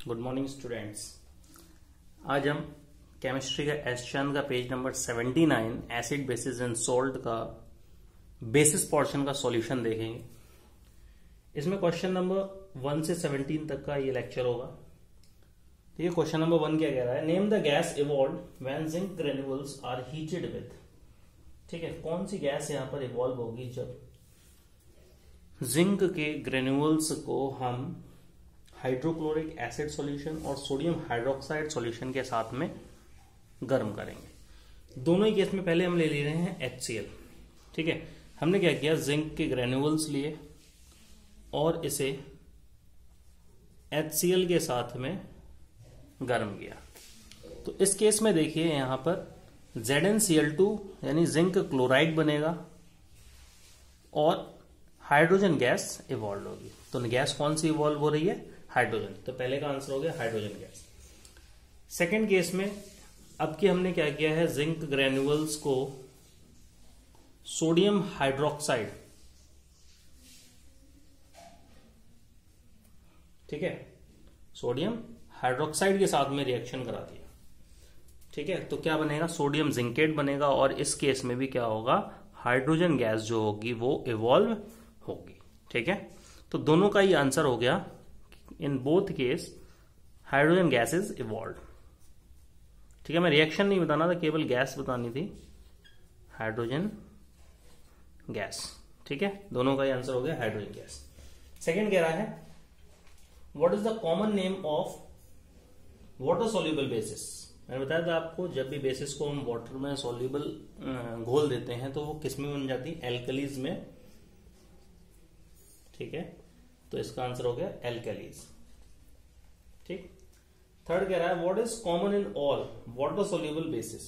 Good morning students. आज हम chemistry का एस चंद का page number 79 acid basis and salt का बेसिस पोर्शन का सॉल्यूशन देखेंगे। इसमें क्वेश्चन नंबर 1 से 17 तक का ये लेक्चर होगा। तो ये क्वेश्चन नंबर 1 क्या कह रहा है, name the gas evolve when zinc granules are heated with. ठीक है, कौन सी गैस यहां पर इवॉल्व होगी जब जिंक के ग्रेन्यूल्स को हम हाइड्रोक्लोरिक एसिड सॉल्यूशन और सोडियम हाइड्रोक्साइड सॉल्यूशन के साथ में गर्म करेंगे। दोनों ही केस में पहले हम ले रहे हैं HCl। ठीक है, हमने क्या किया, जिंक के ग्रेन्यूल्स लिए और इसे HCl के साथ में गर्म किया। तो इस केस में देखिए यहां पर ZnCl2 यानी जिंक क्लोराइड बनेगा और हाइड्रोजन गैस इवॉल्व होगी। तो गैस कौन सी इवॉल्व हो रही है, हाइड्रोजन। तो पहले का आंसर हो गया हाइड्रोजन गैस। सेकेंड केस में अब की हमने क्या किया है, जिंक ग्रेन्यूल्स को सोडियम हाइड्रोक्साइड, ठीक है, सोडियम हाइड्रोक्साइड के साथ में रिएक्शन करा दिया। ठीक है, तो क्या बनेगा, सोडियम जिंकेट बनेगा और इस केस में भी क्या होगा, हाइड्रोजन गैस जो होगी वो इवॉल्व होगी। ठीक है, तो दोनों का ही आंसर हो गया, in both case hydrogen gas is evolve. ठीक है, मैं रिएक्शन नहीं बताना था, केवल गैस बतानी थी, हाइड्रोजन गैस। ठीक है, दोनों का ही आंसर हो गया हाइड्रोजन गैस। सेकंड कह रहा है what is the common name of water soluble basis. मैंने बताया था आपको, जब भी बेसिस को हम वाटर में सोल्यूबल घोल देते हैं तो वो किस में बन जाती है, एल्कलीज में। ठीक है, तो इसका आंसर हो गया एल्कलीज। ठीक, थर्ड कह रहा है what is common in all water soluble basis.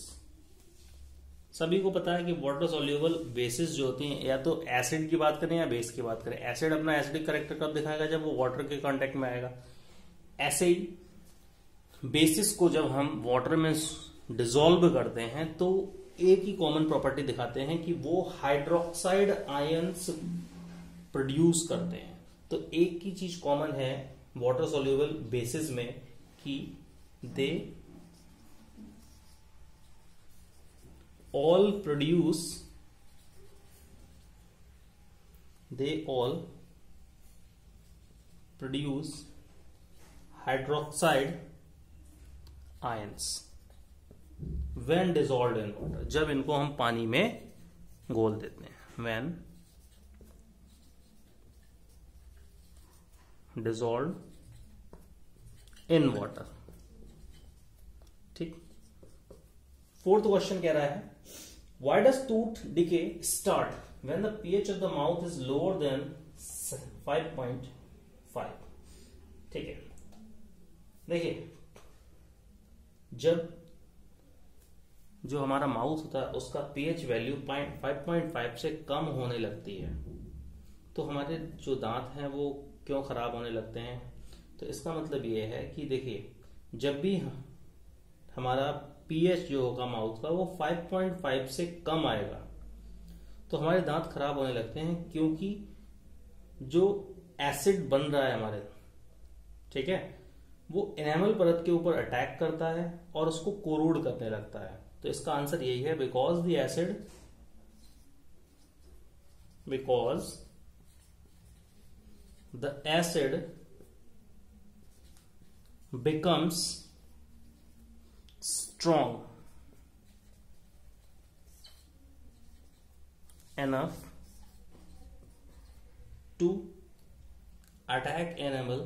सभी को पता है कि वाटर सोल्यूबल बेसिस जो होती हैं, या तो एसिड की बात करें या बेस की बात करें। एसिड अपना एसिडिक कैरेक्टर कब दिखाएगा, जब वो वाटर के कांटेक्ट में आएगा। एसिड बेसिस को जब हम वाटर में डिसॉल्व करते हैं तो एक ही कॉमन प्रॉपर्टी दिखाते हैं कि वो हाइड्रोक्साइड आयंस प्रोड्यूस करते हैं। तो एक ही चीज कॉमन है वाटर सोल्यूबल बेसिस में कि they all produce hydroxide ions when dissolved in water, जब इनको हम पानी में घोल देते हैं। When dissolved in water. ठीक, फोर्थ क्वेश्चन कह रहा है why does tooth decay start when the pH of the mouth is lower than 5.5। ठीक है, देखिए जब जो हमारा माउथ होता है उसका pH वैल्यू 5.5 से कम होने लगती है तो हमारे जो दांत हैं वो क्यों खराब होने लगते हैं। तो इसका मतलब ये है कि देखिए जब भी हमारा pH जो होगा माउथ का वो 5.5 से कम आएगा तो हमारे दांत खराब होने लगते हैं, क्योंकि जो एसिड बन रहा है हमारे, ठीक है, वो एनामल परत के ऊपर अटैक करता है और उसको कोरोड करने लगता है। तो इसका आंसर यही है, because the acid becomes strong enough to attack enamel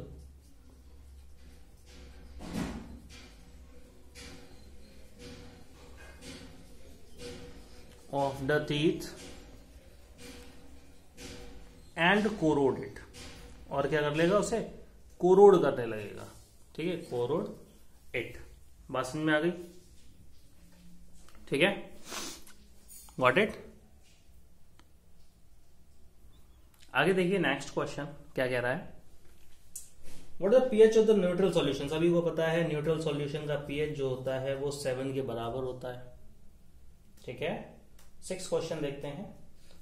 of the teeth and corrode it। और क्या कर लेगा, उसे कोरोड करने लगेगा। ठीक है, कोरोड इट। बात समझ में आ गई। ठीक है, गॉट इट। आगे देखिए नेक्स्ट क्वेश्चन क्या कह रहा है, what is the pH of the neutral solution. सभी को पता है न्यूट्रल सॉल्यूशन का pH जो होता है वो 7 के बराबर होता है। ठीक है, 6 क्वेश्चन देखते हैं।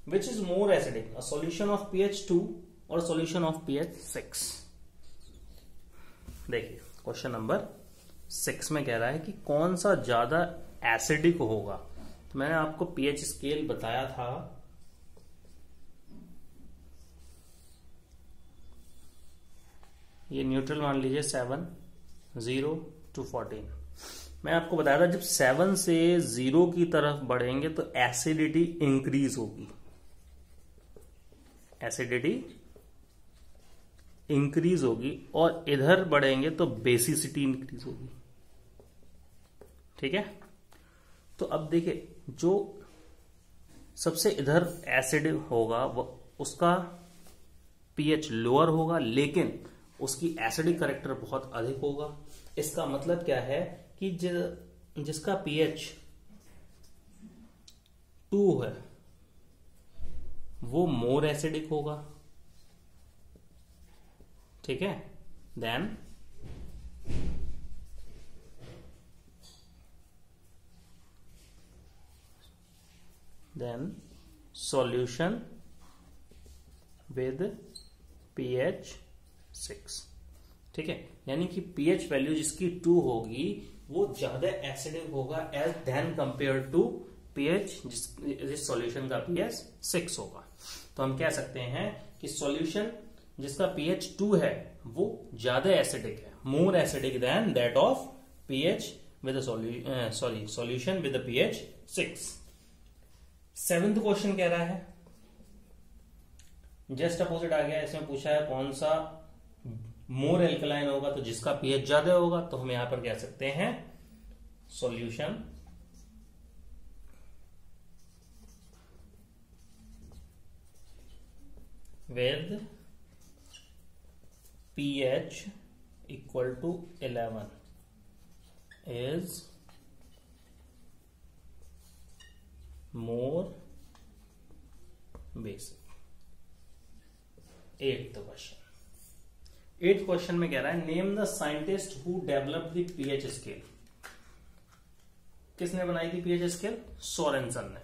Which is more acidic, a solution of pH 2 और सॉल्यूशन ऑफ pH 6। देखिए क्वेश्चन नंबर 6 में कह रहा है कि कौन सा ज्यादा एसिडिक होगा। तो मैंने आपको पीएच स्केल बताया था, ये न्यूट्रल मान लीजिए 7, 0 to 14। मैं आपको बताया था जब 7 से 0 की तरफ बढ़ेंगे तो एसिडिटी इंक्रीज होगी, एसिडिटी इंक्रीज होगी, और इधर बढ़ेंगे तो बेसिसिटी इंक्रीज होगी। ठीक है, तो अब देखिए जो सबसे इधर एसिड होगा वो उसका पीएच लोअर होगा, लेकिन उसकी एसिडिक कैरेक्टर बहुत अधिक होगा। इसका मतलब क्या है कि जिसका पीएच 2 है वो मोर एसिडिक होगा। ठीक है, देन सॉल्यूशन विद पीएच 6। ठीक है, यानी कि पीएच वैल्यू जिसकी 2 होगी वो ज्यादा एसिडिक होगा as then compare to pH जिस सॉल्यूशन का पीएच 6 होगा। तो हम कह सकते हैं कि सॉल्यूशन जिसका पीएच 2 है वो ज्यादा एसिडिक है, more acidic then that of pH with solution with pH 6। 7th question कह रहा है, जस्ट अपोजिट आ गया। इसमें पूछा है कौन सा मोर एल्कलाइन होगा, तो जिसका पीएच ज्यादा होगा। तो हम यहां पर कह सकते हैं solution with pH equal to 11 is more basic। 8th question. 8th question में कह रहा है name the scientist who developed the pH scale. किसने बनाई थी पीएच स्केल? सोरेनसन ने।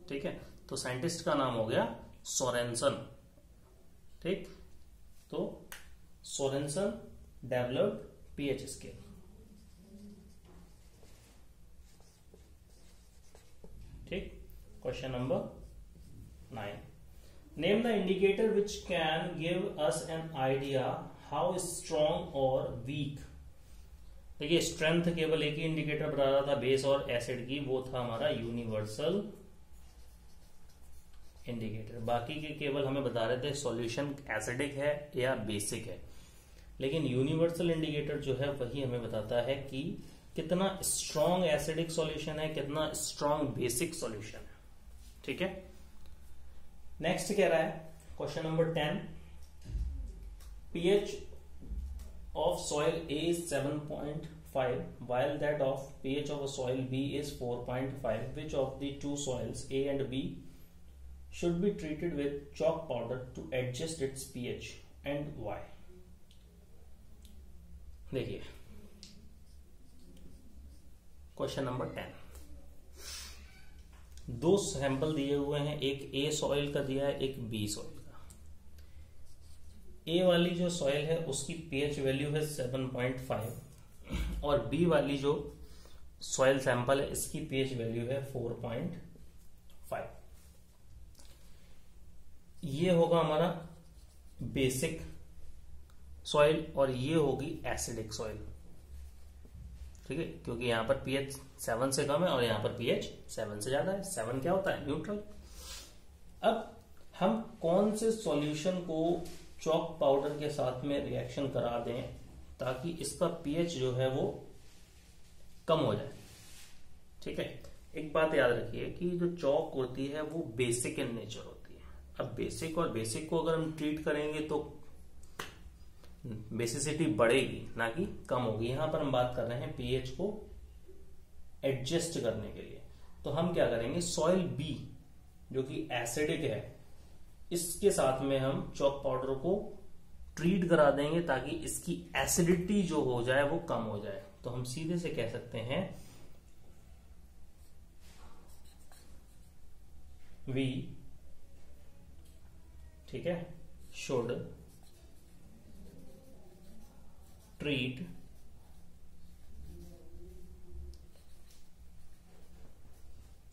ठीक है, तो साइंटिस्ट का नाम हो गया सोरेनसन। ठीक, तो सोरेनसन डेवलप्ड पीएच स्केल। ठीक, question number 9, name the indicator which can give us an idea how strong और वीक। देखिए स्ट्रेंथ केवल एक ही इंडिकेटर बता रहा था बेस और एसिड की, वो था हमारा यूनिवर्सल इंडिकेटर। बाकी के केवल हमें बता रहे थे सॉल्यूशन एसिडिक है या बेसिक है, लेकिन यूनिवर्सल इंडिकेटर जो है वही हमें बताता है कि कितना स्ट्रॉन्ग एसिडिक सॉल्यूशन है, कितना स्ट्रॉन्ग बेसिक सॉल्यूशन है। ठीक है, नेक्स्ट कह रहा है question number 10, pH of soil A is 7.5 while that of pH of a soil B is 4.5. Which of the two soils A and B should be treated with chalk powder to adjust its pH and why? देखिए question number 10, दो sample दिए हुए हैं, एक A soil का दिया है, एक B सॉइल। ए वाली जो सॉइल है उसकी पीएच वैल्यू है 7.5 और बी वाली जो सॉइल सैंपल है इसकी पीएच वैल्यू है 4.5। ये होगा हमारा बेसिक सॉइल और ये होगी एसिडिक सॉइल। ठीक है, क्योंकि यहां पर पीएच 7 से कम है और यहां पर पीएच 7 से ज्यादा है। 7 क्या होता है? न्यूट्रल। अब हम कौन से सॉल्यूशन को चॉक पाउडर के साथ में रिएक्शन करा दें ताकि इसका पीएच जो है वो कम हो जाए? ठीक है, एक बात याद रखिए कि जो चॉक होती है वो बेसिक इन नेचर होती है। अब बेसिक और बेसिक को अगर हम ट्रीट करेंगे तो बेसिसिटी बढ़ेगी ना कि कम होगी। यहां पर हम बात कर रहे हैं पीएच को एडजस्ट करने के लिए। तो हम क्या करेंगे, सॉइल बी जो कि एसिडिक है इसके साथ में हम चॉक पाउडर को ट्रीट करा देंगे ताकि इसकी एसिडिटी जो हो जाए वो कम हो जाए। तो हम सीधे से कह सकते हैं वी, ठीक है, शुड treat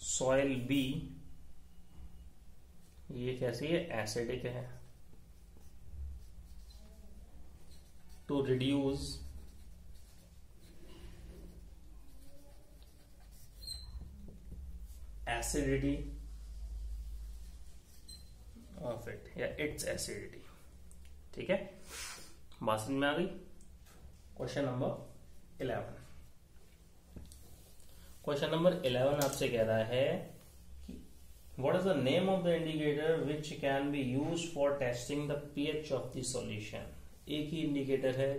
soil B, ये कैसी है, एसिडिक है, to reduce acidity of it या its acidity। ठीक है, बात समझ में आ गई। क्वेश्चन नंबर 11, क्वेश्चन नंबर 11 आपसे कह रहा है कि what is the name of the indicator which can be use for testing the pH of the solution. एक ही इंडिकेटर है,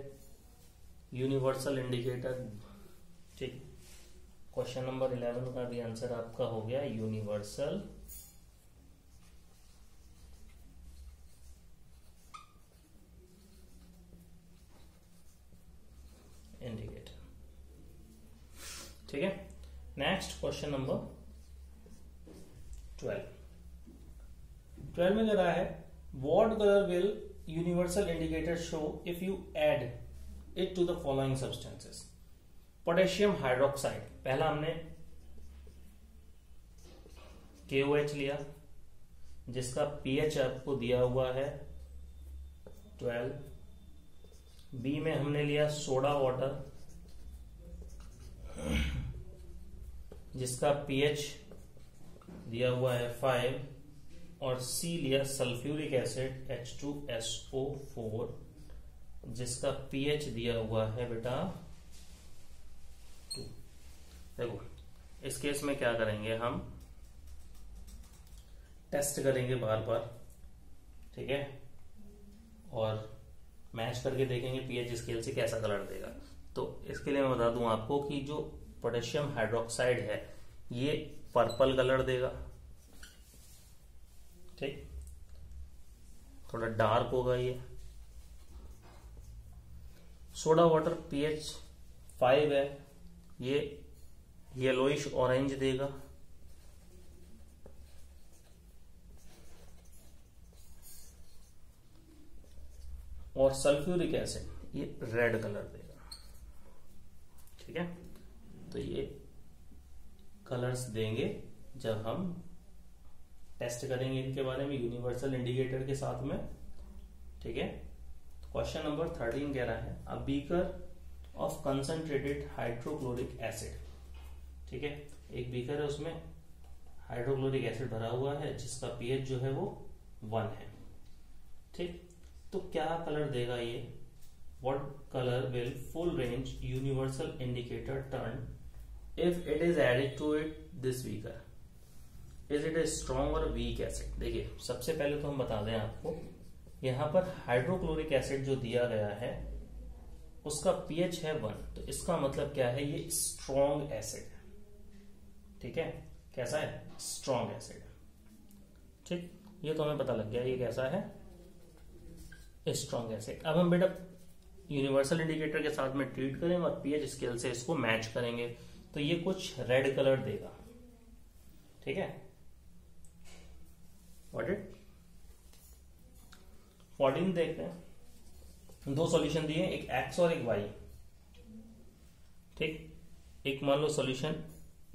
यूनिवर्सल इंडिकेटर। ठीक, क्वेश्चन नंबर 11 का भी आंसर आपका हो गया यूनिवर्सल इंडिकेटर। ठीक है, नेक्स्ट क्वेश्चन नंबर 12 में कह रहा है what colour will universal indicator show if you add it to the following substances. Potassium hydroxide, पहला हमने KOH लिया जिसका पीएच आपको दिया हुआ है 12। बी में हमने लिया सोडा वाटर जिसका पीएच दिया हुआ है 5, और सी लिया सल्फ्यूरिक एसिड H2SO4 जिसका पीएच दिया हुआ है बेटा 2। देखो इस केस में क्या करेंगे, हम टेस्ट करेंगे बार बार, ठीक है, और मैच करके देखेंगे पीएच स्केल से कैसा कलर देगा। तो इसके लिए मैं बता दूं आपको कि जो पोटेशियम हाइड्रोक्साइड है ये पर्पल कलर देगा, ठीक, थोड़ा डार्क होगा ये। सोडा वाटर पीएच 5 है, ये येलोइश ऑरेंज देगा। और सल्फ्यूरिक एसिड ये रेड कलर देगा। ठीक है, तो ये कलर्स देंगे जब हम टेस्ट करेंगे इनके बारे में यूनिवर्सल इंडिकेटर के साथ में। ठीक है, क्वेश्चन नंबर 13 कह रहा है a beaker of concentrated hydrochloric acid. ठीक है, एक बीकर है उसमें हाइड्रोक्लोरिक एसिड भरा हुआ है जिसका पीएच जो है वो 1 है। ठीक, तो क्या कलर देगा ये, what colour will full range universal indicator turn if it is added to it this beaker, is it a strong और वीक एसिड। देखिए सबसे पहले तो हम बता दें आपको, यहां पर हाइड्रोक्लोरिक एसिड जो दिया गया है उसका पीएच है 1, तो इसका मतलब क्या है, ये स्ट्रॉन्ग एसिड है। ठीक है, कैसा है, स्ट्रॉन्ग एसिड। ठीक, ये तो हमें पता लग गया ये कैसा है, स्ट्रॉन्ग एसिड। अब हम बेटा यूनिवर्सल इंडिकेटर के साथ में ट्रीट करेंगे और पीएच स्केल से इसको मैच करेंगे, तो ये कुछ रेड कलर देगा। ठीक है, व्हाट इट 14 देखते हैं, दो सॉल्यूशन दिए, एक एक्स और एक वाई। ठीक, एक मान लो सॉल्यूशन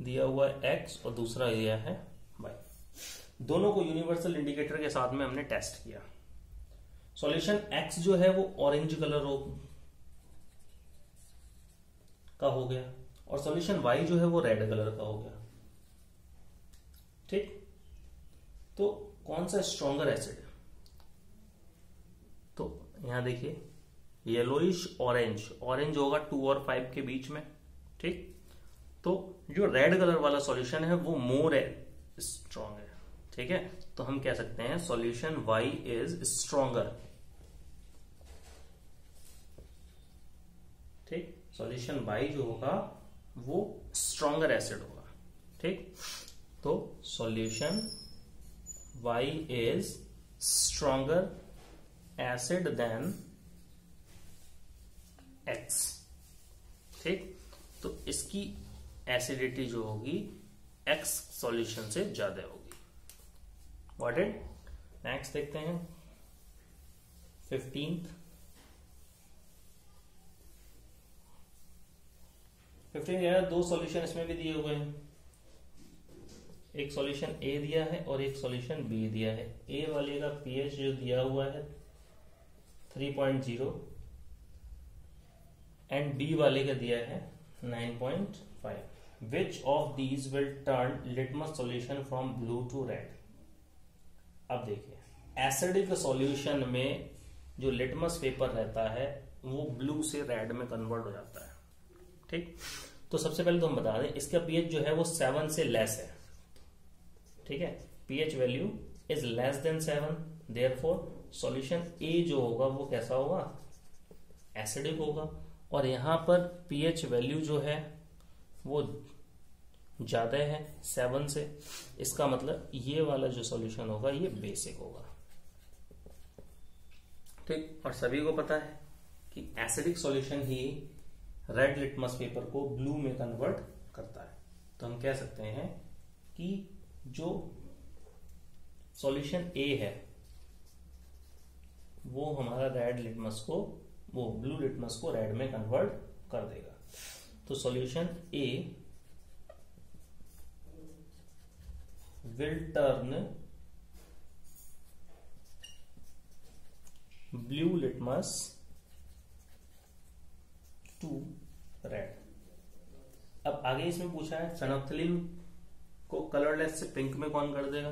दिया हुआ है एक्स और दूसरा दिया है वाई, दोनों को यूनिवर्सल इंडिकेटर के साथ में हमने टेस्ट किया। सॉल्यूशन एक्स जो है वो ऑरेंज कलर का हो गया और सॉल्यूशन वाई जो है वो रेड कलर का हो गया। ठीक, तो कौन सा स्ट्रॉन्गर एसिड है, तो यहां देखिए येलोइश ऑरेंज, ऑरेंज होगा 2 और 5 के बीच में। ठीक, तो जो रेड कलर वाला सॉल्यूशन है वो मोर स्ट्रॉन्ग है। ठीक है, तो हम कह सकते हैं सॉल्यूशन वाई इज स्ट्रॉन्गर। ठीक, सॉल्यूशन वाई जो होगा वो स्ट्रॉन्गर एसिड होगा। ठीक, तो solution Y is stronger acid than X. ठीक, तो इसकी एसिडिटी जो होगी एक्स सॉल्यूशन से ज्यादा होगी। व्हाट इट, नेक्स्ट देखते हैं 15th। 15 यार, दो सॉल्यूशन इसमें भी दिए हुए हैं, एक सॉल्यूशन ए दिया है और एक सॉल्यूशन बी दिया है। ए वाले का पीएच जो दिया हुआ है 3.0 एंड बी वाले का दिया है 9.5। Which of these will turn litmus solution from blue to red. अब देखिए, एसिडिक सॉल्यूशन में जो लिटमस पेपर रहता है वो ब्लू से रेड में कन्वर्ट हो जाता है। ठीक, तो सबसे पहले तो हम बता दें इसका पीएच जो है वो 7 से लेस है। ठीक है, pH value is less than 7, therefore solution A जो होगा वो कैसा होगा, एसिडिक होगा। और यहां पर पीएच वैल्यू जो है वो ज्यादा है 7 से, इसका मतलब ये वाला जो सॉल्यूशन होगा ये बेसिक होगा। ठीक, और सभी को पता है कि एसिडिक सॉल्यूशन ही रेड लिटमस पेपर को ब्लू में कन्वर्ट करता है। तो हम कह सकते हैं कि जो सॉल्यूशन ए है वो हमारा रेड लिटमस को, वो ब्लू लिटमस को रेड में कन्वर्ट कर देगा। तो solution A will turn blue litmus to red. अब आगे इसमें पूछा है फेनोल्फथलीन को कलरलेस से पिंक में कौन कर देगा।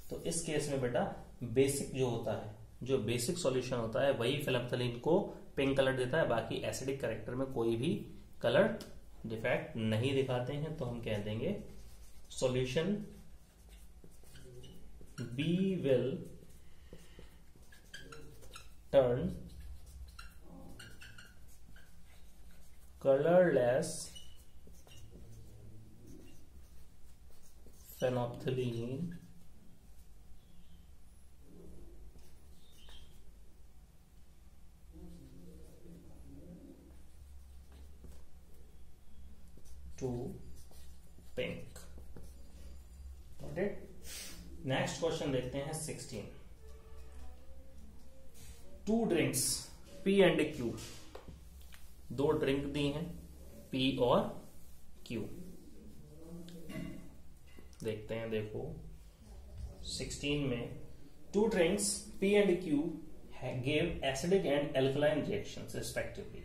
तो इस केस में बेटा बेसिक जो होता है, जो बेसिक सॉल्यूशन होता है वही फेनोल्फथलीन को पिंक कलर देता है, बाकी एसिडिक कैरेक्टर में कोई भी कलर डिफेक्ट नहीं दिखाते हैं। तो हम कह देंगे solution B will turn colorless phenolphthalein to pink। Got it? Next question देखते हैं 16। Two drinks P and Q, दो ड्रिंक दी हैं पी और क्यू। देखते हैं, देखो 16 में two drinks P and Q give acidic and alkaline reactions respectively.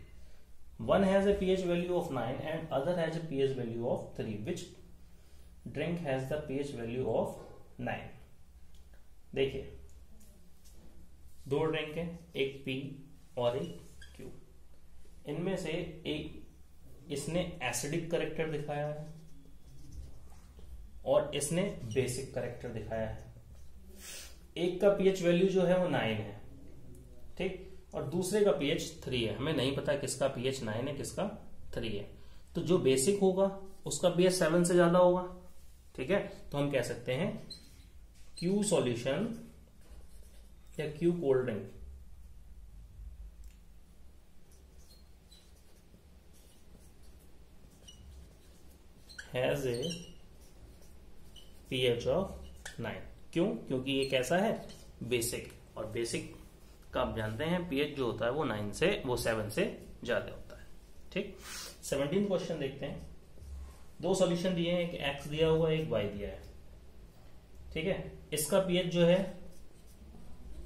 One has a pH value of 9 and other has a pH value of 3. Which drink has the pH value of 9? देखिए, दो drink है, एक P और एक Q. इनमें से एक इसने एसिडिक करेक्टर दिखाया है और इसने बेसिक करेक्टर दिखाया है। एक का पीएच वैल्यू जो है वो 9 है, ठीक, और दूसरे का पीएच 3 है। हमें नहीं पता किसका पीएच 9 है किसका 3 है। तो जो बेसिक होगा उसका पीएच 7 से ज्यादा होगा। ठीक है, तो हम कह सकते हैं क्यू सॉल्यूशन या Q cold drink has a pH of 9। क्यों? क्योंकि ये कैसा है, बेसिक, और बेसिक का आप जानते हैं pH जो होता है वो 9 से, वो 7 से ज्यादा होता है। ठीक, 17 क्वेश्चन देखते हैं। दो सॉल्यूशन दिए हैं, एक x दिया हुआ है, एक y दिया है। ठीक है, इसका pH जो है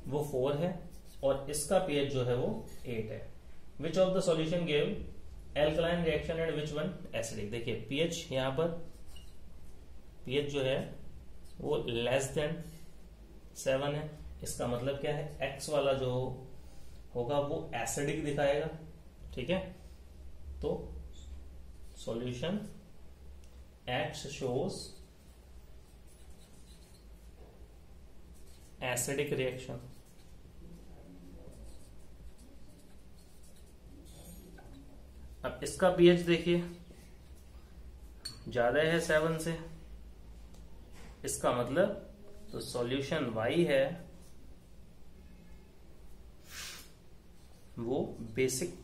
वो 4 है और इसका pH जो है वो 8 है। Which of the solution give alkaline reaction and which one acidic. देखिए पीएच, यहां पर पीएच जो है वो लेस देन 7 है। इसका मतलब क्या है, एक्स वाला जो होगा वो एसिडिक दिखाएगा। ठीक है, तो solution x shows acidic reaction. अब इसका पीएच देखिए ज्यादा है 7 से, इसका मतलब तो सॉल्यूशन y है वो बेसिक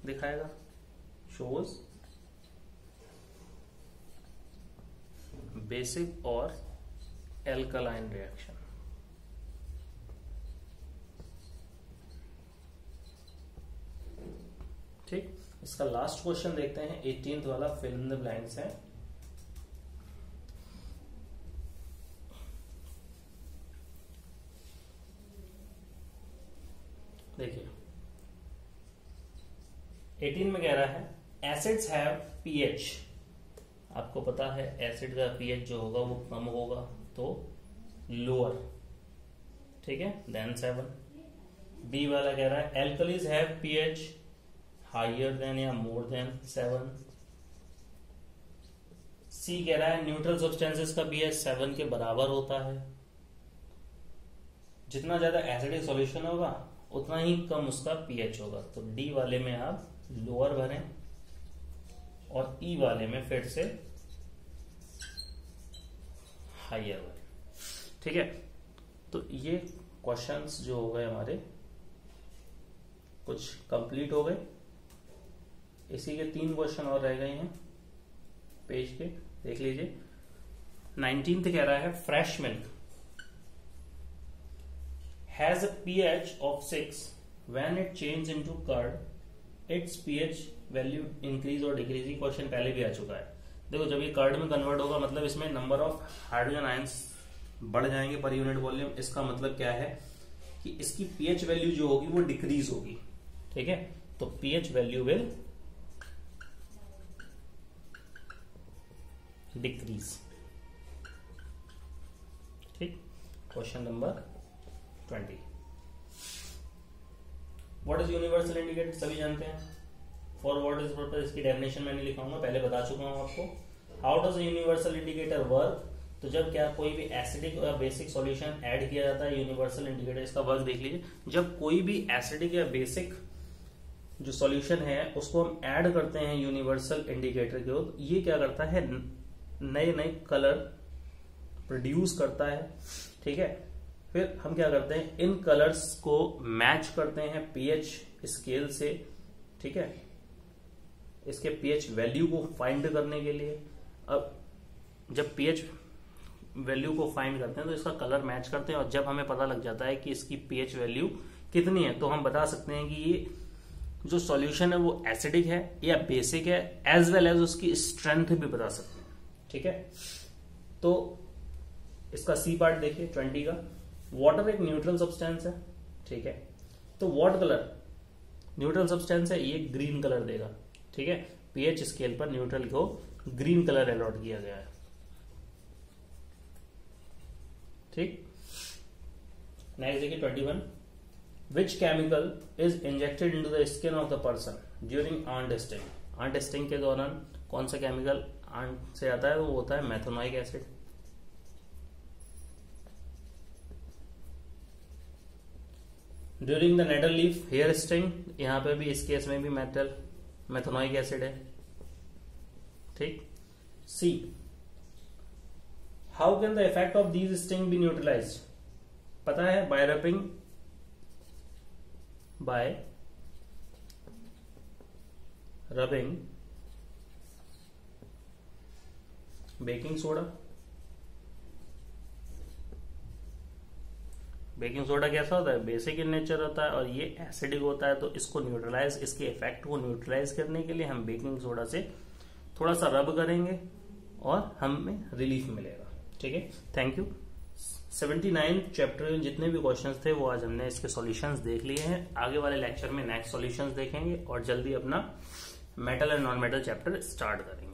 दिखाएगा, शोज बेसिक और एल्कलाइन रिएक्शन। ठीक, इसका लास्ट क्वेश्चन देखते हैं, 18th वाला, फिल इन द ब्लैंक्स है। देखिए 18 में कह रहा है एसिड्स हैव पीएच, आपको पता है एसिड का पीएच जो होगा वो कम होगा तो लोअर, ठीक है, देन 7। बी वाला कह रहा है alkalis have pH higher than या मोर देन 7। सी कह रहा है न्यूट्रल सब्सटेंसेस का पीएच 7 के बराबर होता है। जितना ज्यादा एसिडिक सॉल्यूशन होगा उतना ही कम उसका पीएच होगा, तो डी वाले में आप लोअर भरें और ई वाले में फिर से हाइयर भरें, ठीक है। तो ये क्वेश्चंस जो हो गए हमारे कुछ कंप्लीट हो गए। इसी के 3 क्वेश्चन और रह गए हैं पेज के, देख लीजिए। 19th कह रहा है fresh milk has a pH of 6 when it changes into curd its pH value increase or decrease। ये क्वेश्चन पहले भी आ चुका है। देखो जब ये कर्ड में कन्वर्ट होगा मतलब इसमें नंबर ऑफ हाइड्रोजन आयंस बढ़ जाएंगे पर यूनिट वॉल्यूम। इसका मतलब क्या है कि इसकी pH वैल्यू जो होगी वो डिक्रीज होगी, ठीक है। तो pH वैल्यू विल डिक्रीज, ठीक। Question number 20। What is universal indicator, सभी जानते हैं। फॉर व्हाट इज पर्पस, इसकी डेफिनेशन मैंने लिखा हूं, पहले बता चुका हूं आपको। How does universal indicator work, तो जब क्या कोई भी एसिडिक या बेसिक सॉल्यूशन ऐड किया जाता है, यूनिवर्सल इंडिकेटर इसका वर्क देख लीजिए। जब कोई भी एसिडिक या बेसिक जो सॉल्यूशन है उसको हम ऐड करते हैं यूनिवर्सल इंडिकेटर के, तो ये क्या करता है, नए नए कलर प्रोड्यूस करता है, ठीक है। फिर हम क्या करते हैं, इन कलर्स को मैच करते हैं पीएच स्केल से, ठीक है, इसके पीएच वैल्यू को फाइंड करने के लिए। अब जब पीएच वैल्यू को फाइंड करते हैं तो इसका कलर मैच करते हैं, और जब हमें पता लग जाता है कि इसकी पीएच वैल्यू कितनी है तो हम बता सकते हैं कि ये जो सॉल्यूशन है वो एसिडिक है या बेसिक है, एज वेल एज उसकी स्ट्रेंथ भी बता सकते हैं, ठीक है। तो इसका सी पार्ट देखिए 20 का। वाटर एक न्यूट्रल सब्सटेंस है, ठीक है। तो व्हाट कलर, न्यूट्रल सब्सटेंस है, ये ग्रीन कलर देगा, ठीक है। पीएच स्केल पर न्यूट्रल को ग्रीन कलर अलॉट किया गया है, ठीक। नेक्स्ट देखिए 21। Which chemical is injected into the skin of the person during earn testing. Earn testing के दौरान कौन सा केमिकल आर्न से आता है, वो होता है methanoic acid. During the needle leaf hair sting, यहां पे भी इस केस में भी मेथोनोइक एसिड है, ठीक। See, how can the effect of these sting be neutralized, पता है, by rubbing, baking soda. Baking soda कैसा होता है, बेसिक इन नेचर होता है और ये एसिडिक होता है, तो इसको न्यूट्रलाइज, इसके इफेक्ट को न्यूट्रलाइज करने के लिए हम बेकिंग सोडा से थोड़ा सा रब करेंगे और हमें रिलीफ मिलेगा, ठीक है। Thank you. 79 चैप्टर में जितने भी क्वेश्चंस थे वो आज हमने इसके सॉल्यूशंस देख लिए हैं। आगे वाले लेक्चर में नेक्स्ट सॉल्यूशंस देखेंगे और जल्दी अपना metal and non metal chapter start करेंगे।